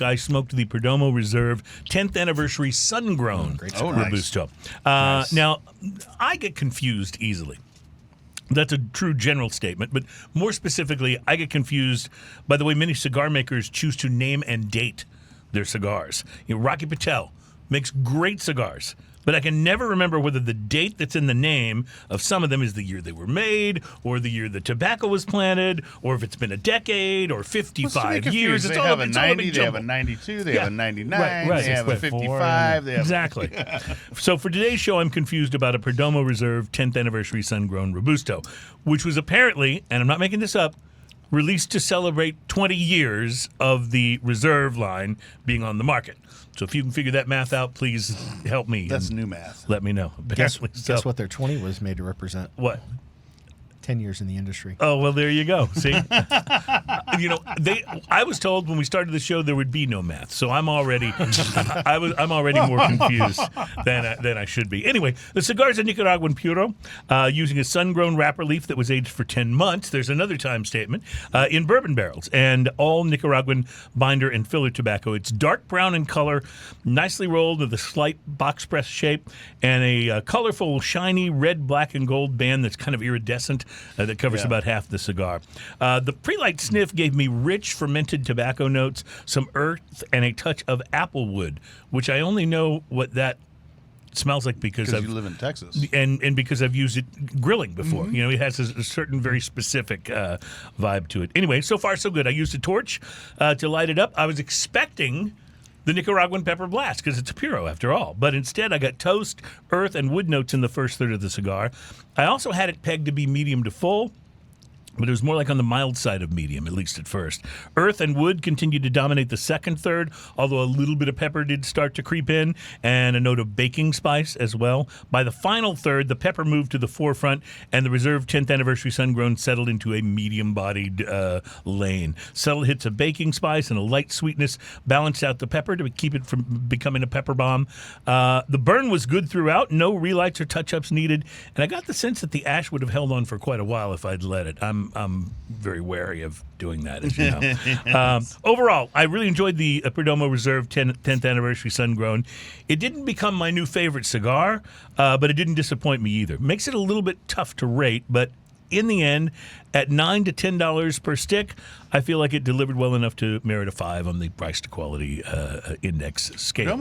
I smoked the Perdomo Reserve 10th Anniversary Sun-Grown Robusto. Nice. Now, I get confused easily. That's a true general statement, but more specifically, I get confused by the way many cigar makers choose to name and date their cigars. Rocky Patel makes great cigars, but I can never remember whether the date that's in the name of some of them is the year they were made, or the year the tobacco was planted, or if it's been a decade, or 55 years. They have a 90, they have a 92, they have a 99, they have a 55. Exactly. So for today's show, I'm confused about a Perdomo Reserve 10th Anniversary Sun-Grown Robusto, which was apparently, and I'm not making this up, released to celebrate 20 years of the Reserve line being on the market. So if you can figure that math out, please help me. That's new math. Let me know. Guess what their 20 was made to represent? What? 10 years in the industry. Oh, well, there you go. See? I was told when we started the show there would be no math. So I'm already I'm already more confused than I should be. Anyway, the cigar is a Nicaraguan puro using a sun-grown wrapper leaf that was aged for 10 months. There's another time statement in bourbon barrels and all Nicaraguan binder and filler tobacco. It's dark brown in color, nicely rolled with a slight box press shape and a colorful, shiny red, black, and gold band that's kind of iridescent. That covers about half the cigar. The pre-light sniff gave me rich fermented tobacco notes, some earth, and a touch of applewood, which I only know what that smells like because you live in Texas, and because I've used it grilling before. Mm-hmm. It has a certain very specific vibe to it. Anyway, so far so good. I used a torch to light it up. I was expecting the Nicaraguan pepper blast, because it's a puro after all. But instead, I got toast, earth, and wood notes in the first third of the cigar. I also had it pegged to be medium to full, but it was more like on the mild side of medium, at least at first. Earth and wood continued to dominate the second third, although a little bit of pepper did start to creep in, and a note of baking spice as well. By the final third, the pepper moved to the forefront, and the Reserve 10th Anniversary Sun-Grown settled into a medium-bodied lane. Subtle hits of baking spice and a light sweetness balanced out the pepper to keep it from becoming a pepper bomb. The burn was good throughout, no relights or touch-ups needed, and I got the sense that the ash would have held on for quite a while if I'd let it. I'm very wary of doing that, as you know. Overall, I really enjoyed the Perdomo Reserve 10th Anniversary Sun-Grown. It didn't become my new favorite cigar, but it didn't disappoint me either. Makes it a little bit tough to rate, but in the end, at $9 to $10 per stick, I feel like it delivered well enough to merit a 5 on the price to quality index scale.